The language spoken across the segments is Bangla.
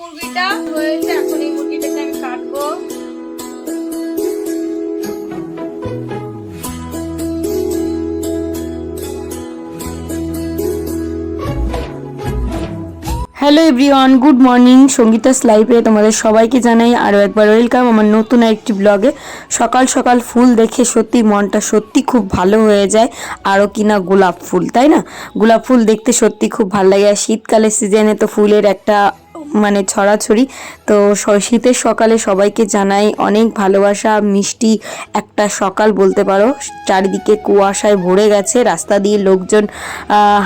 মুরগিটা হয়েছে, এখন এই মুরগিটাকে আমি কাটবো। Hello everyone, good morning. Sangeeta's লাইফে তোমাদের সবাইকে জানাই আরও একবার ওয়েলকাম আমার নতুন একটি ব্লগে। সকাল সকাল ফুল দেখে সত্যি মনটা সত্যি খুব ভালো হয়ে যায়। আরও কিনা গোলাপ ফুল, তাই না? গোলাপ ফুল দেখতে সত্যি খুব ভালো লাগে। আর শীতকালের সিজনে তো ফুলের একটা ছড়াছড়ি। তো শীতের সকালে সবাইকে জানাই অনেক ভালোবাসা। মিষ্টি একটা সকাল বলতে পারো। চারিদিকে কুয়াশায় ভরে গেছে, রাস্তা দিয়ে লোকজন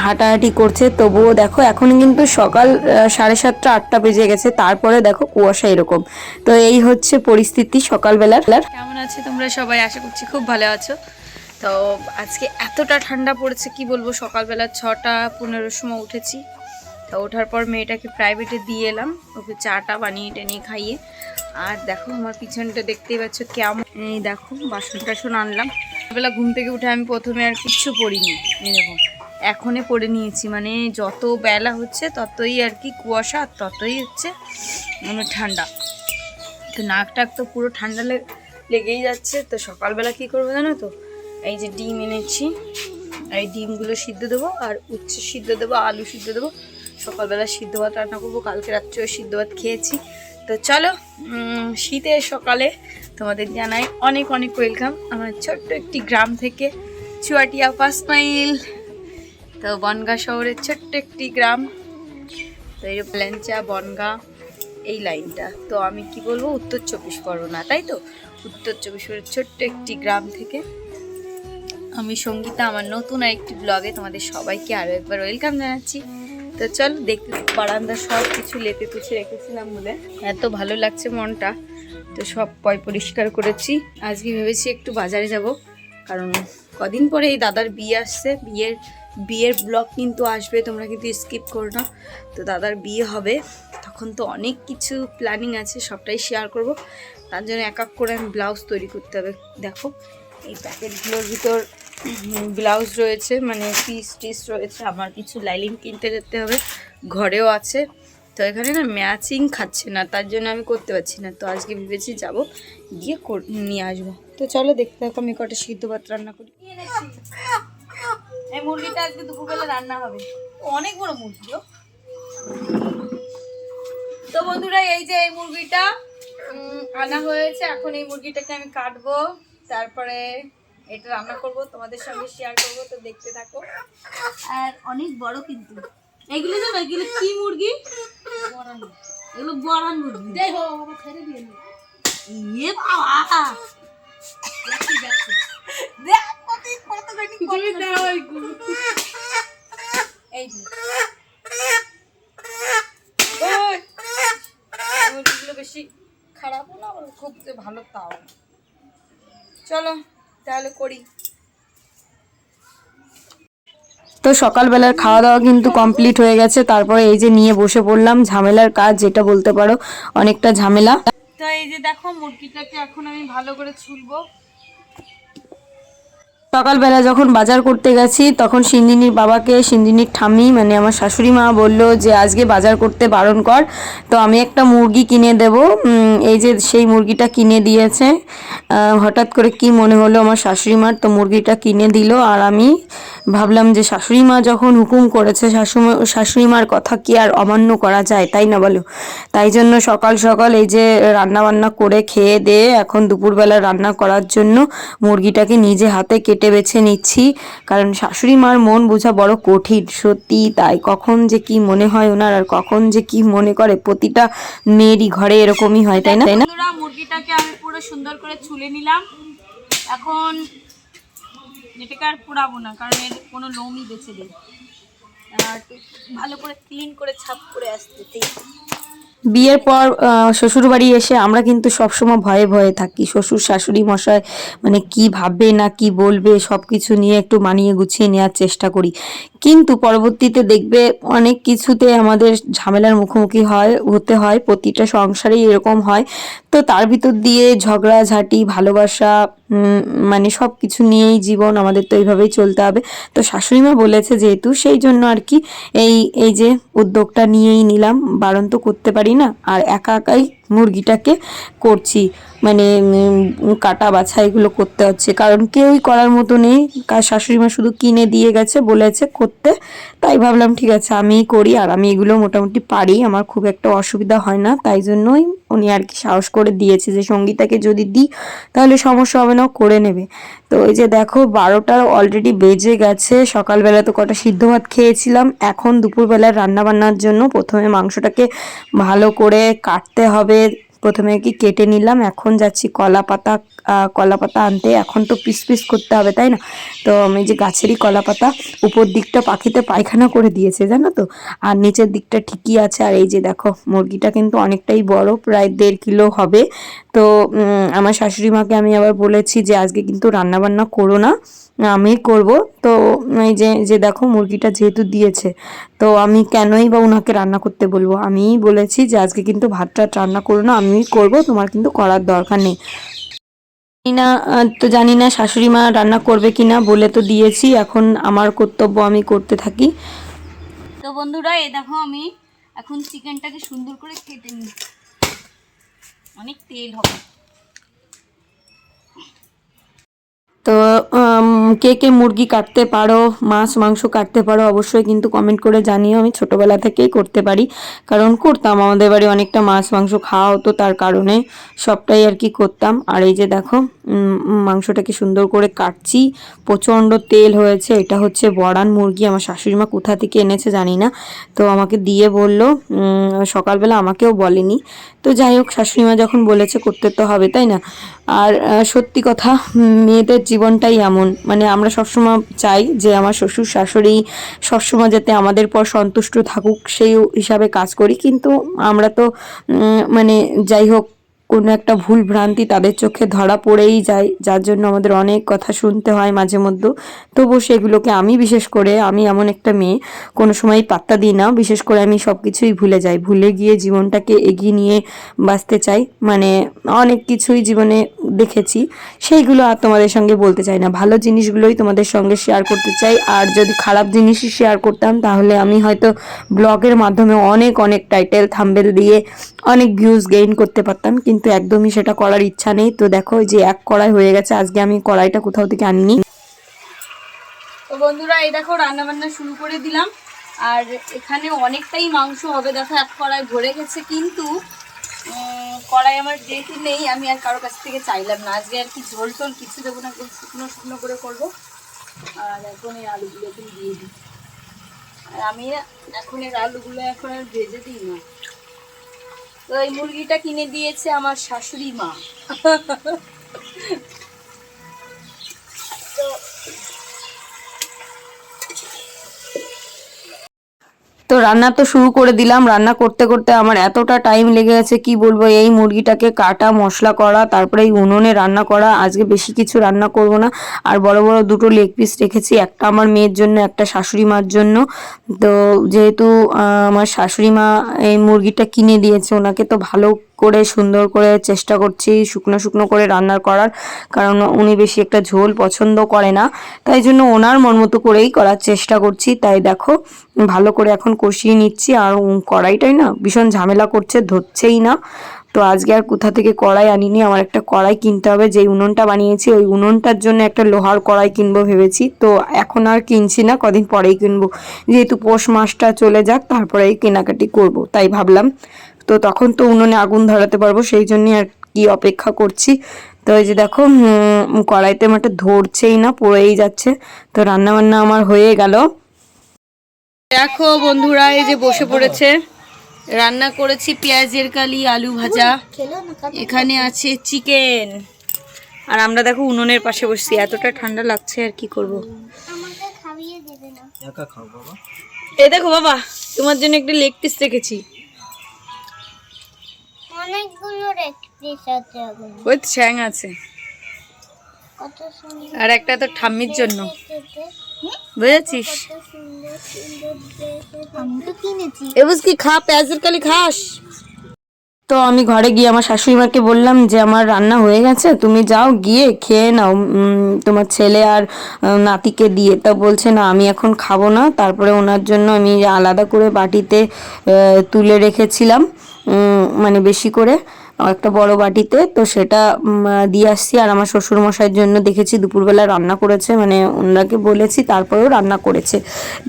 হাঁটাহাঁটি করছে। তবুও দেখো এখন কিন্তু সকাল 7:30 8টা বেজে গেছে, তারপরে দেখো কুয়াশা এরকম। তো এই হচ্ছে পরিস্থিতি সকালবেলার। কেমন আছো তোমরা সবাই? আশা করছি খুব ভালো আছো। তো আজকে এতটা ঠান্ডা পড়েছে কি বলবো। সকালবেলা 6টা 15 সময় উঠেছি। তো ওঠার পর মেয়েটাকে প্রাইভেটে দিয়ে এলাম, ওকে চাটা বানিয়ে টেনিয়ে খাইয়ে। আর দেখো আমার পিছনটা দেখতেই পাচ্ছ কেমন। এই দেখো বাসন টাসন আনলাম। সকালবেলা ঘুম থেকে উঠে আমি প্রথমে আর কিচ্ছু পরিনি, এই দেখো এখনই পরে নিয়েছি। মানে যত বেলা হচ্ছে ততই আর কি কুয়াশা, ততই হচ্ছে ঠান্ডা। তো নাক টাক তো পুরো ঠান্ডা লেগেই যাচ্ছে। তো সকালবেলা কি করবো জানো তো, এই যে ডিম এনেছি, এই ডিমগুলো সিদ্ধ দেবো, আর উচ্ছে সিদ্ধ দেবো, আলু সিদ্ধ দেবো। সকালবেলা সিদ্ধ ভাত রান্না করবো, কালকে রাত্রেও সিদ্ধ ভাত খেয়েছি। তো চলো, শীতের সকালে তোমাদের জানাই অনেক অনেক ওয়েলকাম আমার ছোট্ট একটি গ্রাম থেকে, চুয়াটিয়া 5 মাইল। তো বনগাঁ শহরের ছোট্ট একটি গ্রাম। তো এই প্ল্যাঞ্চা বনগাঁ এই লাইনটা। তো আমি কি বলবো, উত্তর 24 পরগনা, তাই তো? উত্তর 24 পরগনার ছোট্ট একটি গ্রাম থেকে আমি সঙ্গীতা আমার নতুন একটি ব্লগে তোমাদের সবাইকে আরও একবার ওয়েলকাম জানাচ্ছি। তো চল দেখতে, বারান্দা সব কিছু লেপে পুছে রেখেছিলাম বলে এত ভালো লাগছে মনটা। তো সব পরিষ্কার করেছি। আজকে ভেবেছি একটু বাজারে যাব, কারণ কদিন পরে এই দাদার বিয়ে আসছে। বিয়ের ব্লগ কিন্তু আসবে, তোমরা কিন্তু স্কিপ করো না। তো দাদার বিয়ে হবে, তখন তো অনেক কিছু প্ল্যানিং আছে, সবটাই শেয়ার করব। তার জন্য এক এক করে আমি ব্লাউজ তৈরি করতে হবে। দেখো এই প্যাকেটগুলোর ভিতর ব্লাউজ রয়েছে, মানে পিস রয়েছে। আমার কিছু লাইলিং কিনতে যেতে হবে, ঘরেও আছে। তো এখানে না ম্যাচিং খাচ্ছে না, তার জন্য আমি করতে পারছি না। তো আজকে ভেবেছি যাব, গিয়ে নিয়ে আসবো। তো চলো দেখতে থাকো, আমি কটা সিদ্ধ ভাত রান্না করি। এই মুরগিটা আজকে দুপুরবেলা রান্না হবে, অনেক বড় মুরগি। তো বন্ধুরা এই যে এই মুরগিটা আনা হয়েছে, এখন এই মুরগিটাকে আমি কাটবো, তারপরে এটা রান্না করব, তোমাদের সঙ্গে শেয়ার করব। তো দেখতে থাকো। আর অনেক বড় কিন্তু এগুলো, জানো এগুলো কি মুরগি? এগুলো বড়ান মুরগি। দেখো আমার ছেড়ে দিয়ে নে। ইয়ে বাবা, দেখ কত গানি করে দাও। এই যে মুরগিগুলো বেশি খারাপ না, খুব যে ভালো তাও। চলো তাহলে করি। তো সকালবেলার খাওয়া দাওয়া কিন্তু কমপ্লিট হয়ে গেছে। তারপরে এই যে নিয়ে বসে পড়লাম, ঝামেলার কাজ যেটা বলতে পারো, অনেকটা ঝামেলা। তো এই যে দেখো মুরগিটাকে এখন আমি ভালো করে ছুলবো। সকালবেলা যখন বাজার করতে গেছি, তখন সিন্দিনীর বাবাকে, সিন্দিনীর ঠাম্মি মানে আমার শাশুড়ি মা বলল যে আজকে বাজার করতে বারণ কর। তো আমি একটা মুরগি কিনে দেব। এই যে সেই মুরগিটা কিনে দিয়েছে। হঠাৎ করে কি মনে হলো আমার শাশুড়ি মার, তো মুরগিটা কিনে দিল। আর আমি ভাবলাম যে শাশুড়ি মা যখন হুকুম করেছে, শাশুড়ি মার কথা কি আর অমান্য করা যায়, তাই না বলো? তাই জন্য সকাল সকাল এই যে রান্না বান্না করে খেয়ে দিয়ে এখন দুপুরবেলা রান্না করার জন্য মুরগিটাকে নিজে হাতে কেটে বেছে নিচ্ছি। কারণ শাশুড়ি মার মন বোঝা বড় কঠিন, সত্যি তাই। কখন যে কি মনে হয় ওনার, আর কখন যে কি মনে করে, প্রতিটা মেয়েরই ঘরে এরকমই হয়, তাই না? মুরগিটাকে আমি পুরো সুন্দর করে ছুলে নিলাম। এখন এটাকে আর পোড়াবো না, কারণ এর কোনো লোমই বেঁচে নেই। আর ভালো করে ক্লিন করে ছাপ করে আসতে। বিয়ের পর শ্বশুরবাড়ি এসে আমরা কিন্তু সবসময় ভয়ে ভয়ে থাকি। শ্বশুর শাশুড়ি মশাই মানে কি ভাববে না কি বলবে, সব কিছু নিয়ে একটু মানিয়ে গুছিয়ে নেওয়ার চেষ্টা করি। কিন্তু পরবর্তীতে দেখবে অনেক কিছুতে আমাদের ঝামেলার মুখোমুখি হতে হয়, প্রতিটা সংসারেই এরকম হয়। তো তার ভিতর দিয়ে ঝগড়াঝাটি, ভালোবাসা, মানে সব কিছু নিয়েই জীবন, আমাদের তো এইভাবেই চলতে হবে। তো শাশুড়ি মা বলেছে যেহেতু, সেই জন্য আর কি এই এই যে উদ্যোগটা নিয়েই নিলাম। বারণ তো করতে পারি না, আর একা একাই মুরগিটাকে করছি, মানে কাটা বাছা এগুলো করতে হচ্ছে, কারণ কেউই করার মতো নেই। শাশুড়ি মা শুধু কিনে দিয়ে গেছে, বলেছে করতে, তাই ভাবলাম ঠিক আছে আমিই করি। আর আমি এগুলো মোটামুটি পারি, আমার খুব একটা অসুবিধা হয় না, তাই জন্যই উনি আর কি সাহস করে দিয়েছে যে সঙ্গীতাকে যদি দিই তাহলে সমস্যা হবে না, করে নেবে। তো এই যে দেখো 12টা অলরেডি বেজে গেছে। সকালবেলা তো কটা সিদ্ধ ভাত খেয়েছিলাম। এখন দুপুরবেলার রান্না বান্নার জন্য প্রথমে মাংসটাকে ভালো করে কাটতে হবে। প্রথমে কি কেটে নিলাম, এখন যাচ্ছি কলা পাতা আনতে। এখন তো পিস পিস করতে হবে, তাই না? তো আমি যে গাছেরই কলা পাতা, উপর দিকটা পাখিতে পায়খানা করে দিয়েছে জানো তো, আর নিচের দিকটা ঠিকই আছে। আর এই যে দেখো মুরগিটা কিন্তু অনেকটাই বড়, প্রায় 1.5 কিলো হবে। তো আমার শাশুড়ি মাকে আমি আবার বলেছি যে আজকে কিন্তু রান্না বান্না করো না, আমি করব। তো এই যে যে দেখো মুরগিটা যেহেতু দিয়েছে, তো আমি কেনই বা ওনাকে রান্না করতে বলবো, আমিই বলেছি যে আজকে কিন্তু ভাতটা রান্না করো না, আমিই করব, তোমার কিন্তু করার দরকার নেই। না, তো জানি না শাশুড়ি মা রান্না করবে কিনা, বলে তো দিয়েছি, এখন আমার কর্তব্য আমি করতে থাকি। তো বন্ধুরা এই দেখো আমি এখন চিকেনটাকে সুন্দর করে কেটে নিই, অনেক তেল হবে। তো কে কে মুরগি কাটতে পারো, মাছ মাংস কাটতে পারো, অবশ্যই কিন্তু কমেন্ট করে জানিও। আমি ছোটোবেলা থেকেই করতে পারি, কারণ করতাম, আমাদের বাড়ি অনেকটা মাছ মাংস খাওয়া হতো, তার কারণে সবটাই আর কি করতাম। আর এই যে দেখো মাংসটাকে সুন্দর করে কাটছি, প্রচণ্ড তেল হয়েছে। এটা হচ্ছে বড়ান মুরগি, আমার শাশুড়ি মা কোথা থেকে এনেছে জানি না, তো আমাকে দিয়ে বললো, সকালবেলা আমাকেও বলেনি। তো যাই হোক, শাশুড়ি মা যখন বলেছে করতে তো হবে, তাই না? আর সত্যি কথা, মেয়েদের জীবনটাই এমন, মানে আমরা সবসময় চাই যে আমার শ্বশুর শাশুড়ি সবসময় যাতে আমাদের পর সন্তুষ্ট থাকুক, সেই হিসাবে কাজ করি। কিন্তু আমরা তো মানে যাই হোক, কোনো একটা ভুল ভ্রান্তি তাদের চোখে ধরা পড়েই যায়, যার জন্য আমাদের অনেক কথা শুনতে হয় মাঝে মধ্যে। তবু সেগুলোকে বিশেষ করে আমি এমন একটা মেয়ে, কোনো সময়ই পাত্তা দিই না। বিশেষ করে আমি সব কিছুই ভুলে যাই, ভুলে গিয়ে জীবনটাকে এগিয়ে নিয়ে বাঁচতে চাই। মানে অনেক কিছুই জীবনে দেখেছি, সেইগুলো আর তোমাদের সঙ্গে বলতে চাই না, ভালো জিনিসগুলোই তোমাদের সঙ্গে শেয়ার করতে চাই। আর যদি খারাপ জিনিসই শেয়ার করতাম, তাহলে আমি হয়তো ব্লগের মাধ্যমে অনেক অনেক টাইটেল থাম্বনেল দিয়ে অনেক ভিউজ গেইন করতে পারতাম, কিন্তু একদমই সেটা করার ইচ্ছা নেই। তো দেখো যে এক কড়াই হয়ে গেছে, আজকে আমি কড়াইটা কোথাও থেকে আনিনি। তো বন্ধুরা এই দেখো রান্না বান্না শুরু করে দিলাম, আর এখানে অনেকটাই মাংস হবে। দেখো এক কড়াই ভরে গেছে, কিন্তু কড়াই আমার যেহেতু নেই, আমি আর কারো কাছ থেকে চাইলাম না। আজকে আর কি ঝোল টোল কিছু দেবো না, শুকনো শুকনো করে করবো। আর এখন এই আলুগুলো দিয়ে দিই, আর আমি এখন এর আলুগুলো এখন আর ভেজে দিই না। তো এই মুরগিটা কিনে দিয়েছে আমার শাশুড়ি মা। তো তো রান্না তো শুরু করে দিলাম, রান্না করতে করতে আমার এতটা টাইম লেগে গেছে কি বলবো। এই মুরগিটাকে কাটা, মশলা করা, তারপরে এই উনুনে রান্না করা। আজকে বেশি কিছু রান্না করব না। আর বড় বড় দুটো লেগ পিস রেখেছি, একটা আমার মেয়ের জন্য, একটা শাশুড়ি মার জন্য। তো যেহেতু আমার শাশুড়ি মা এই মুরগিটা কিনে দিয়েছে, ওনাকে তো ভালো করে সুন্দর করে চেষ্টা করছি শুকনো শুকনো করে রান্নার করার, কারণ উনি বেশি একটা ঝোল পছন্দ করে না, তাই জন্য ওনার মন মতো করেই করার চেষ্টা করছি। তাই দেখো ভালো করে এখন কষিয়ে নিচ্ছি। আর কড়াইটাই না ভীষণ ঝামেলা করছে, ধরছেই না। তো আজকে আর কোথা থেকে কড়াই আনিনি, আমার একটা কড়াই কিনতে হবে। যেই উনুনটা বানিয়েছি ওই উনুনটার জন্য একটা লোহার কড়াই কিনবো ভেবেছি। তো এখন আর কিনছি না, কদিন পরেই কিনবো, যেহেতু পৌষ মাসটা চলে যাক তারপরেই কেনাকাটি করব, তাই ভাবলাম। তো তখন তো উনুনে আগুন ধরাতে পারবো, সেই জন্যই আর কি অপেক্ষা করছি। তো এই যে দেখো কড়াইতে আমারটা ধরছেই না, পড়েই যাচ্ছে। তো রান্না বান্না আমার হয়ে গেল। দেখো বন্ধুরা এই যে বসে পড়েছে, রান্না করেছি পেঁয়াজের কালি, আলু ভাজা, এখানে আছে চিকেন, আর আমরা দেখো উনুনের পাশে বসছি। এতটা ঠান্ডা লাগছে, আর কি করব। এই দেখো বাবা, তোমার জন্য একটা লেগ পিস রেখেছি, ওই ঠ্যাং আছে, আর একটা তো ঠাম্মির জন্য। বুঝেছিস? আমি তো কিনেছি। এবুস কি খা, পেঁয়াজের কালি খাস? তো আমি ঘরে গিয়ে আমার শাশুড়ি মাকে বললাম যে আমার রান্না হয়ে গেছে, তুমি যাও গিয়ে খেয়ে নাও তোমার ছেলে আর নাতিকে দিয়ে। তা বলছে না আমি এখন খাবো না। তারপরে ওনার জন্য আমি আলাদা করে বাটিতে তুলে রেখেছিলাম, মানে বেশি করে একটা বড় বাটিতে, তো সেটা দিয়ে আসছি। আর আমার শ্বশুর মশাইয়ের জন্য দেখেছি দুপুরবেলা রান্না করেছে, মানে ওনাকে বলেছি তারপরেও রান্না করেছে।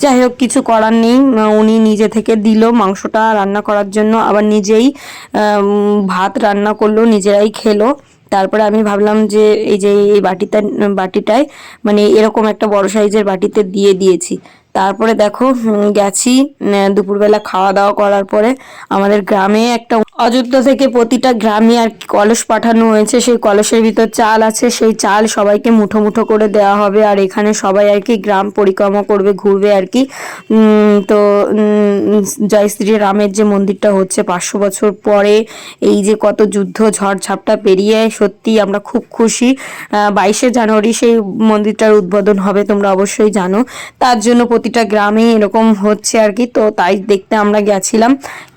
যাই হোক কিছু করার নেই, উনি নিজে থেকে দিল মাংসটা রান্না করার জন্য, আবার নিজেই ভাত রান্না করলো, নিজেরাই খেলো। তারপরে আমি ভাবলাম যে এই যে এই বাটিটায় মানে এরকম একটা বড় সাইজের বাটিতে দিয়ে দিয়েছি। তারপরে দেখো গেছি দুপুরবেলা খাওয়া দাওয়া করার পরে আমাদের গ্রামে একটা অযোধ্যা থেকে প্রতিটা গ্রামে আর কি কলস পাঠানো হয়েছে। সেই কলসের ভিতর চাল আছে, সেই চাল সবাইকে মুঠো মুঠো করে দেওয়া হবে। আর এখানে সবাই আর কি গ্রাম পরিক্রমা করবে, ঘুরবে আর কি। তো জয় শ্রী রামের যে মন্দিরটা হচ্ছে 500 বছর পরে, এই যে কত যুদ্ধ ঝড় ঝাপটা পেরিয়ে সত্যি আমরা খুব খুশি। 22শে জানুয়ারি সেই মন্দিরটার উদ্বোধন হবে, তোমরা অবশ্যই জানো। তার জন্য প্রতিটা গ্রামে এরকম হচ্ছে আর কি। তো তাই দেখতে আমরা গেছিলাম,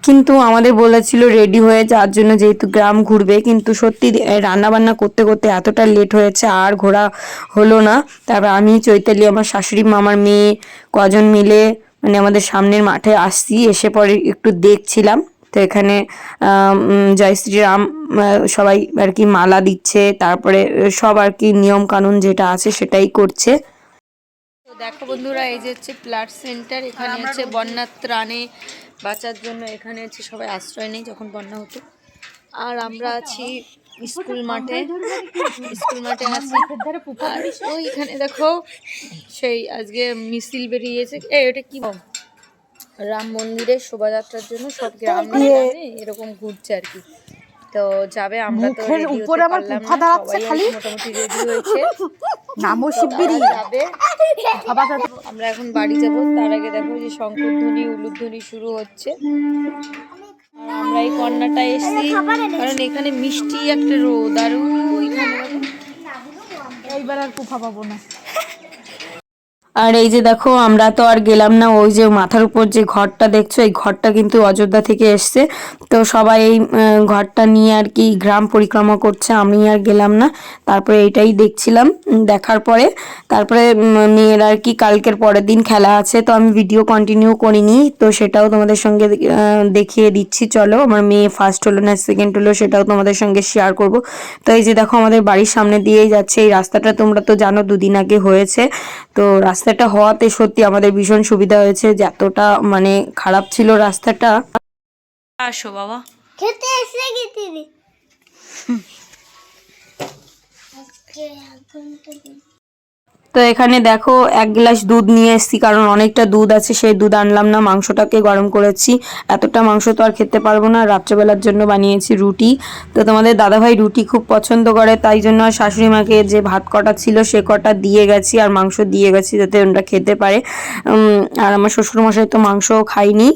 কিন্তু আমাদের বলেছিল রেডি হয়ে যাওয়ার জন্য, যেহেতু গ্রাম ঘুরবে। কিন্তু সত্যি রান্না বান্না করতে করতে এতটা লেট হয়েছে আর ঘোরা হলো না। তারপর আমি, চৈতালি, আমার শাশুড়ি মা, আমার মেয়ে কজন মিলে মানে আমাদের সামনের মাঠে আসছি। এসে পরে একটু দেখছিলাম, তো এখানে জয় শ্রীরাম সবাই আর কি মালা দিচ্ছে, তারপরে সব আর কি নিয়ম কানুন যেটা আছে সেটাই করছে। তো দেখো বন্ধুরা, এই যে হচ্ছে ব্লাড সেন্টার। এখানে হচ্ছে বন্যার ত্রাণে বাঁচার জন্য এখানে হচ্ছে সবাই আশ্রয় নেই যখন বন্যা হতো। আর আমরা আছি স্কুল মাঠে আছি। আর ওইখানে দেখো সেই আজকে মিছিল বেরিয়েছে। এটা কি রাম মন্দিরের শোভাযাত্রার জন্য সব গ্রামে এরকম ঘুরছে আর কি। তো যাবে, আমরা তো উপরে আমার পুফা দাঁড়াচ্ছে খালি, মোটামুটি রেডি হয়েছে। নামও শিবগিরি যাবে। আমরা এখন বাড়ি যাব, তার আগে দেখো যে শঙ্করধ্বনি উলুধ্বনি শুরু হচ্ছে। আমরা এই কর্নারটা এসছি কারণ এখানে মিষ্টি একটা রোদ, আর ওইখানে এইবার আর পুফা পাবো না। আর এই যে দেখো আমরা তো আর গেলাম না, ওই যে মাথার উপর যে ঘরটা দেখছো এই ঘরটা কিন্তু অযোধ্যা থেকে এসছে। তো সবাই এই ঘরটা নিয়ে আর কি গ্রাম পরিক্রমা করছে, আমি আর গেলাম না। তারপরে এইটাই দেখছিলাম, দেখার পরে তারপরে মেয়ের আর কি কালকের পরের দিন খেলা আছে, তো আমি ভিডিও কন্টিনিউ করিনি, তো সেটাও তোমাদের সঙ্গে দেখিয়ে দিচ্ছি। চলো, আমার মেয়ে ফার্স্ট হলো না সেকেন্ড হলো সেটাও তোমাদের সঙ্গে শেয়ার করব। তো এই যে দেখো আমাদের বাড়ির সামনে দিয়েই যাচ্ছে এই রাস্তাটা, তোমরা তো জানো 2 দিন আগে হয়েছে। তো রাস্তাটা হওয়াতে সত্যি আমাদের ভীষণ সুবিধা হয়েছে, যে এতটা মানে খারাপ ছিল রাস্তাটা। আসো বাবা, খেতে এসে গেছি রে। আজকে এখন তো তো এখানে দেখো 1 গ্লাস দুধ নিয়ে এসেছি, কারণ অনেকটা দুধ আছে, সেই দুধ আনলাম না। মাংসটাকে গরম করেছি, এতটা মাংস তো আর খেতে পারবো না। রাত্রেবেলার জন্য বানিয়েছি রুটি। তো তোমাদের দাদাভাই রুটি খুব পছন্দ করে, তাই জন্য শাশুড়ি মাকে যে ভাত কটা ছিল সে কটা দিয়ে গেছি, আর মাংস দিয়ে গেছি যাতে ওরা খেতে পারে। আর আমার শ্বশুরমশাই তো মাংসও খায়নি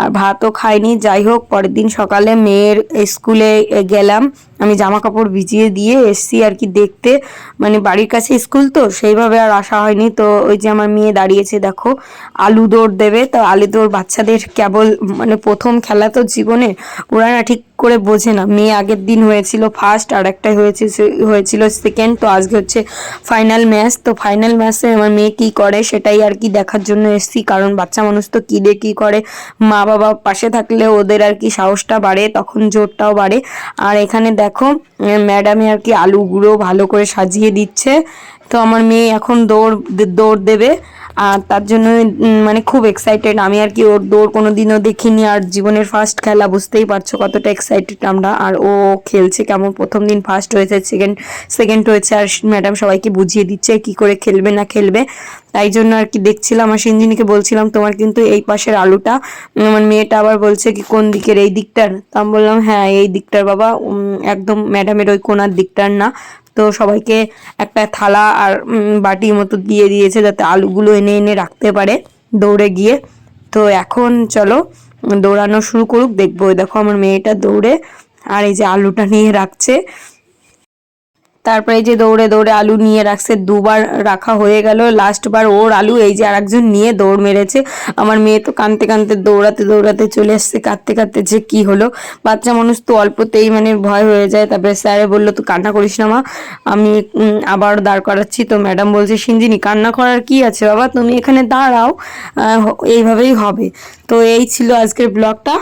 আর ভাতও খায়নি। যাই হোক, পরের দিন সকালে মেয়ের স্কুলে গেলাম, আমি জামা কাপড় ভিজিয়ে দিয়ে এসছি আর কি দেখতে। মানে বাড়ির কাছে স্কুল তো সেইভাবে আর আসা হয়নি। তো ওই যে আমার মেয়ে দাঁড়িয়েছে দেখো, আলু দৌড় দেবে। তো আলু দৌড় বাচ্চাদের কেবল মানে প্রথম খেলা তো জীবনে, ওরা না ঠিক করে বোঝে না। মেয়ে আগের দিন হয়েছিল ফার্স্ট, আর একটা হয়েছিল সেকেন্ড, তো আজকে হচ্ছে ফাইনাল ম্যাচ। তো ফাইনাল ম্যাচে আমার মেয়ে কি করে সেটাই আর কি দেখার জন্য এসছি, কারণ বাচ্চা মানুষ তো কী দিয়ে কী করে, মা বাবা পাশে থাকলে ওদের আর কি সাহসটা বাড়ে, তখন জোরটাও বাড়ে। আর এখানে দেখো ম্যাডামে আর কি আলুগুলো ভালো করে সাজিয়ে দিচ্ছে। তো আমার মেয়ে এখন দৌড় দেবে, আর তার জন্য মানে খুব এক্সাইটেড আমি আর কি। ওর দৌড় কোনো দিনও দেখিনি, আর জীবনের ফার্স্ট খেলা, বুঝতেই পারছো কতটা এক্সাইটেড আমরা। আর ও খেলছে কেমন, প্রথম দিন ফার্স্ট হয়েছে, সেকেন্ড হয়েছে, আর ম্যাডাম সবাইকে বুঝিয়ে দিচ্ছে কি করে খেলবে না খেলবে। তাই জন্য আর কি দেখছিলাম। আর সিঞ্জিনিকে বলছিলাম তোমার কিন্তু এই পাশের আলুটা, আমার মেয়েটা আবার বলছে কি কোন দিকের, এই দিকটার? তো আমি বললাম হ্যাঁ এই দিকটার বাবা, একদম ম্যাডামের ওই কোনার দিকটার না। তো সবাইকে একটা থালা আর বাটির মতো দিয়ে দিয়েছে যাতে আলুগুলো এনে এনে রাখতে পারে দৌড়ে গিয়ে। তো এখন চলো দৌড়ানো শুরু করুক, দেখবো। দেখো আমার মেয়েটা দৌড়ে আর এই যে আলুটা নিয়ে রাখছে। তারপরে এই যে দৌড়ে দৌড়ে আলু নিয়ে রাখছে, দুবার রাখা হয়ে গেল, লাস্টবার ওর আলু এই যে আরেকজন নিয়ে দৌড় মেরেছে। আমার মেয়ে তো কাঁদতে কাঁদতে দৌড়াতে দৌড়াতে চলে আসছে, কাঁদতে কাঁদতে যে কি হলো। বাচ্চা মানুষ তো অল্পতেই মানে ভয় হয়ে যায়। তারপরে স্যারে বললো তুই কান্না করিস না মা, আমি আবার দাঁড় করাচ্ছি। তো ম্যাডাম বলছে সিঞ্জিনি কান্না করার কি আছে বাবা, তুমি এখানে দাঁড়াও, এইভাবেই হবে। তো এই ছিল আজকের ব্লগটা।